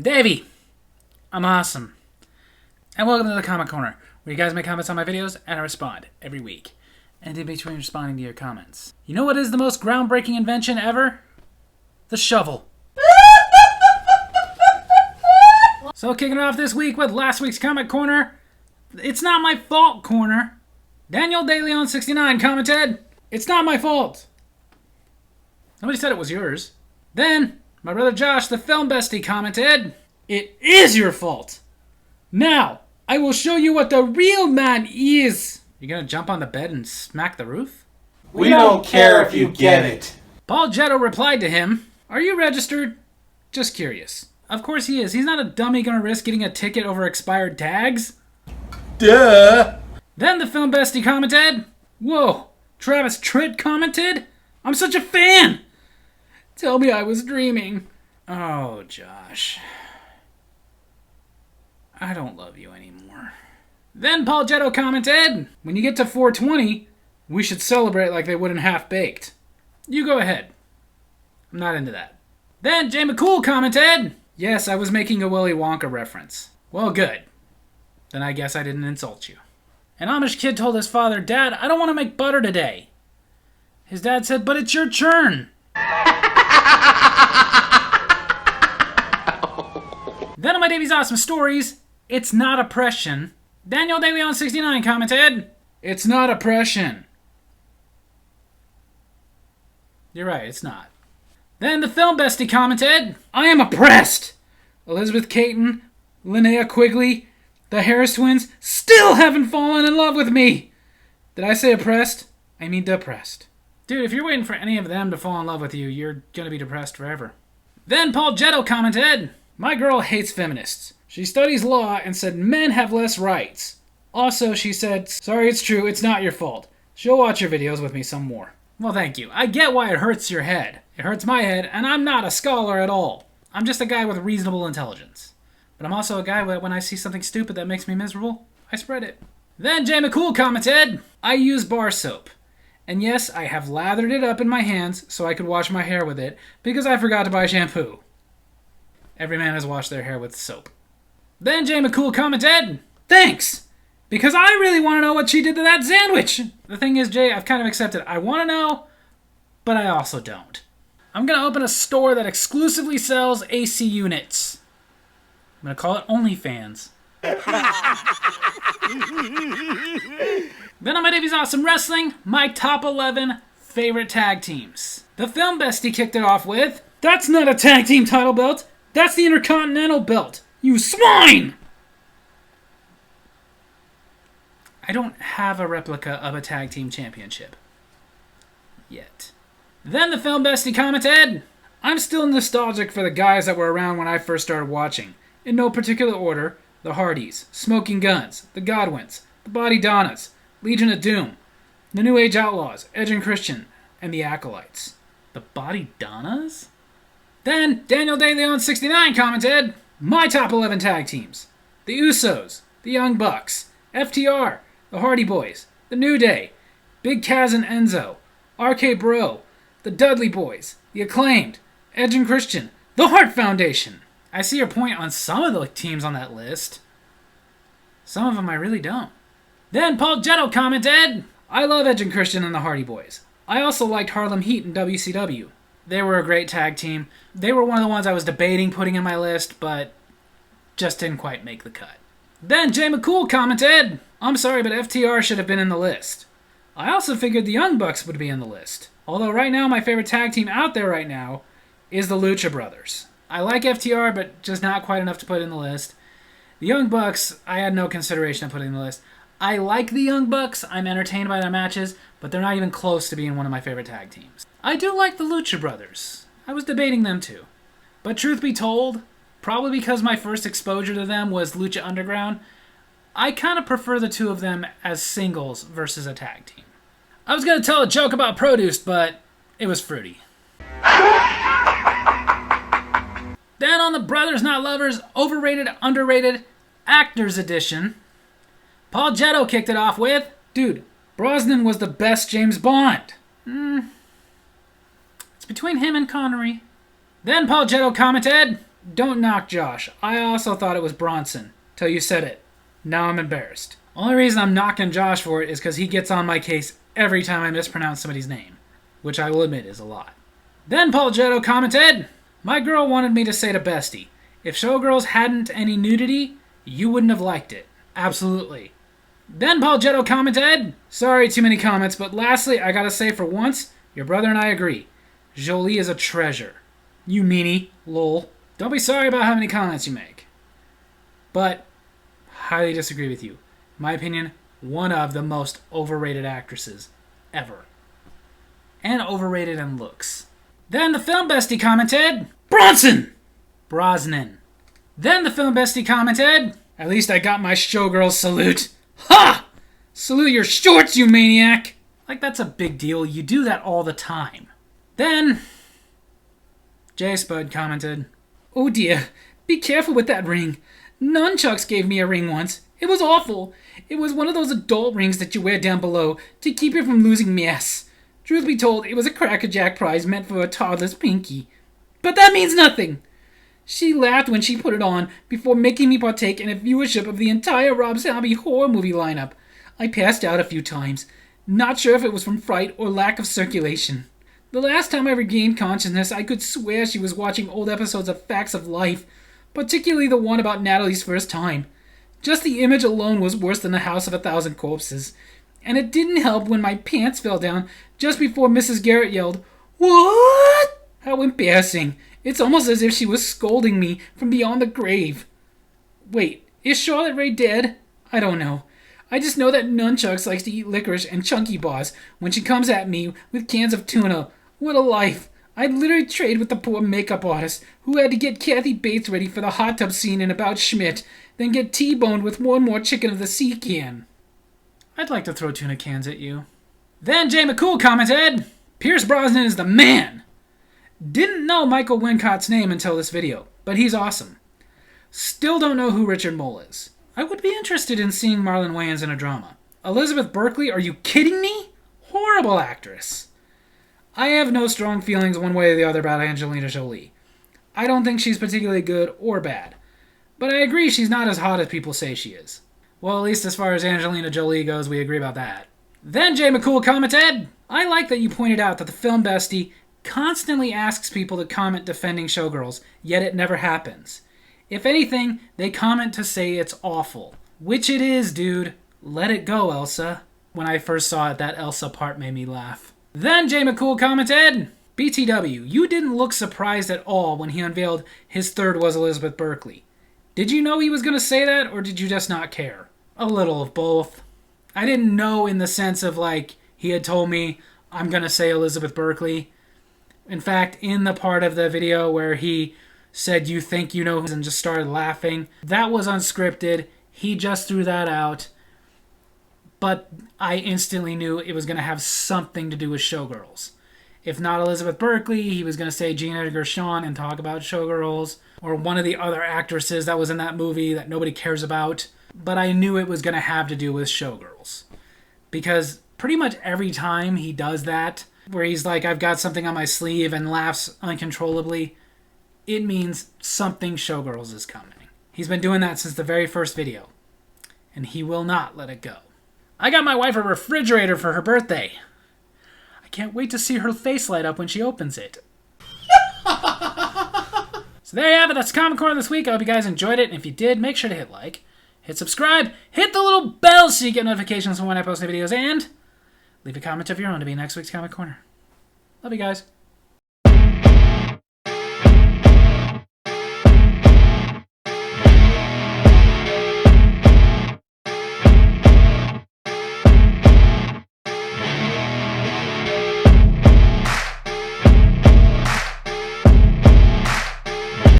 Davey, I'm awesome. And welcome to the Comment Corner, where you guys make comments on my videos and I respond every week. And in between responding to your comments, you know what is the most groundbreaking invention ever? The shovel. So kicking it off this week with last week's Comment Corner, It's Not My Fault Corner. Daniel DeLeon69 commented, "It's not my fault." Nobody said it was yours. Then, my brother Josh, the film bestie, commented, "It is your fault. Now, I will show you what the real man is." You gonna jump on the bed and smack the roof? We don't care if you get it. Paul Jetto replied to him, "Are you registered? Just curious." Of course he is. He's not a dummy gonna risk getting a ticket over expired tags. Duh. Then the film bestie commented, "Whoa, Travis Tritt commented? I'm such a fan! Tell me I was dreaming." Oh, Josh. I don't love you anymore. Then Paul Jetto commented, "When you get to 420, we should celebrate like they would in Half Baked." You go ahead. I'm not into that. Then Jay McCool commented, "Yes, I was making a Willy Wonka reference." Well, good. Then I guess I didn't insult you. An Amish kid told his father, "Dad, I don't want to make butter today." His dad said, "But it's your turn." Then on my Davy's Awesome Stories, It's Not Oppression, Daniel DeLeon69 commented, "It's not oppression." You're right, it's not. Then the film bestie commented, "I am oppressed. Elizabeth Caton, Linnea Quigley, the Harris twins still haven't fallen in love with me." Did I say oppressed? I mean depressed. Dude, if you're waiting for any of them to fall in love with you, you're gonna be depressed forever. Then Paul Jetto commented, "My girl hates feminists. She studies law and said men have less rights. Also, she said, sorry, it's true, it's not your fault. She'll watch your videos with me some more." Well, thank you. I get why it hurts your head. It hurts my head, and I'm not a scholar at all. I'm just a guy with reasonable intelligence. But I'm also a guy that when I see something stupid that makes me miserable, I spread it. Then Jay McCool commented, "I use bar soap. And yes, I have lathered it up in my hands so I could wash my hair with it because I forgot to buy shampoo." Every man has washed their hair with soap. Then Jay McCool commented, "Thanks, because I really want to know what she did to that sandwich." The thing is, Jay, I've kind of accepted. I want to know, but I also don't. I'm going to open a store that exclusively sells AC units. I'm going to call it OnlyFans. Then on my Davy's Awesome Wrestling, my top 11 favorite tag teams. The film bestie kicked it off with, "That's not a tag team title belt. That's the Intercontinental belt. You swine!" I don't have a replica of a tag team championship. Yet. Then the film bestie commented, "I'm still nostalgic for the guys that were around when I first started watching. In no particular order, the Hardys, Smoking Guns, the Godwins, the Body Donnas, Legion of Doom, the New Age Outlaws, Edge and Christian, and the Acolytes." The Body Donnas? Then Daniel DeLeon69 commented, "My top 11 tag teams. The Usos, the Young Bucks, FTR, the Hardy Boys, the New Day, Big Kaz and Enzo, RK Bro, the Dudley Boys, the Acclaimed, Edge and Christian, the Hart Foundation." I see your point on some of the teams on that list. Some of them I really don't. Then Paul Jetto commented, "I love Edge and Christian and the Hardy Boys. I also liked Harlem Heat in WCW. They were a great tag team. They were one of the ones I was debating putting in my list, but just didn't quite make the cut." Then Jay McCool commented, "I'm sorry, but FTR should have been in the list. I also figured the Young Bucks would be in the list. Although right now my favorite tag team out there right now is the Lucha Brothers. I like FTR, but just not quite enough to put in the list. The Young Bucks, I had no consideration of putting in the list. I like the Young Bucks. I'm entertained by their matches, but they're not even close to being one of my favorite tag teams. I do like the Lucha Brothers. I was debating them too. But truth be told, probably because my first exposure to them was Lucha Underground, I kind of prefer the two of them as singles versus a tag team. I was going to tell a joke about Produced, but it was fruity." Then on the Brothers Not Lovers, Overrated, Underrated, Actors Edition, Paul Jetto kicked it off with, "Dude, Brosnan was the best James Bond." It's between him and Connery. Then Paul Jetto commented, Don't knock Josh. I also thought it was Bronson, till you said it. Now I'm embarrassed. Only reason I'm knocking Josh for it is because he gets on my case every time I mispronounce somebody's name, which I will admit is a lot. Then Paul Jetto commented, my girl wanted me to say to Bestie, if Showgirls hadn't any nudity, you wouldn't have liked it. Absolutely. Then Paul Jetto commented, sorry, too many comments, but lastly, I gotta say for once, your brother and I agree. Jolie is a treasure. You meanie, lol. Don't be sorry about how many comments you make. But, highly disagree with you. In my opinion, one of the most overrated actresses ever. And overrated in looks. Then the film bestie commented, Bronson! Brosnan. Then the film bestie commented, at least I got my Showgirls salute. Ha! Salute your shorts, you maniac! Like that's a big deal. You do that all the time. Then, J Spud commented, oh dear, be careful with that ring. Nunchucks gave me a ring once. It was awful. It was one of those adult rings that you wear down below to keep you from losing mess. Truth be told, it was a crackerjack prize meant for a toddler's pinky. But that means nothing. She laughed when she put it on before making me partake in a viewership of the entire Rob Zombie horror movie lineup. I passed out a few times, not sure if it was from fright or lack of circulation. The last time I regained consciousness, I could swear she was watching old episodes of Facts of Life, particularly the one about Natalie's first time. Just the image alone was worse than the House of a Thousand Corpses. And it didn't help when my pants fell down just before Mrs. Garrett yelled, what? How embarrassing. It's almost as if she was scolding me from beyond the grave. Wait, is Charlotte Rae dead? I don't know. I just know that Nunchucks likes to eat licorice and chunky bars when she comes at me with cans of tuna. What a life. I'd literally trade with the poor makeup artist who had to get Kathy Bates ready for the hot tub scene in About Schmidt, then get T-boned with one more chicken of the sea can. I'd like to throw tuna cans at you. Then Jay McCool commented, Pierce Brosnan is the man. Didn't know Michael Wincott's name until this video, but he's awesome. Still don't know who Richard Mole is. I would be interested in seeing Marlon Wayans in a drama. Elizabeth Berkley, are you kidding me? Horrible actress. I have no strong feelings one way or the other about Angelina Jolie. I don't think she's particularly good or bad. But I agree she's not as hot as people say she is. Well, at least as far as Angelina Jolie goes, we agree about that. Then Jay McCool commented, I like that you pointed out that the film bestie constantly asks people to comment defending Showgirls, yet it never happens. If anything, they comment to say it's awful. Which it is, dude. Let it go, Elsa. When I first saw it, that Elsa part made me laugh. Then Jay McCool commented, BTW, you didn't look surprised at all when he unveiled his third was Elizabeth Berkley. Did you know he was going to say that, or did you just not care? A little of both. I didn't know in the sense of, like, he had told me, I'm going to say Elizabeth Berkley. In fact, in the part of the video where he said, you think you know, and just started laughing, that was unscripted. He just threw that out. But I instantly knew it was going to have something to do with Showgirls. If not Elizabeth Berkley, he was going to say Gina Gershon and talk about Showgirls, or one of the other actresses that was in that movie that nobody cares about. But I knew it was going to have to do with Showgirls. Because pretty much every time he does that, where he's like, I've got something on my sleeve and laughs uncontrollably, it means something Showgirls is coming. He's been doing that since the very first video. And he will not let it go. I got my wife a refrigerator for her birthday. I can't wait to see her face light up when she opens it. So there you have it. That's Comic Corner this week. I hope you guys enjoyed it. And if you did, make sure to hit like, hit subscribe, hit the little bell so you get notifications from when I post new videos, and leave a comment of your own to be next week's Comic Corner. Love you guys.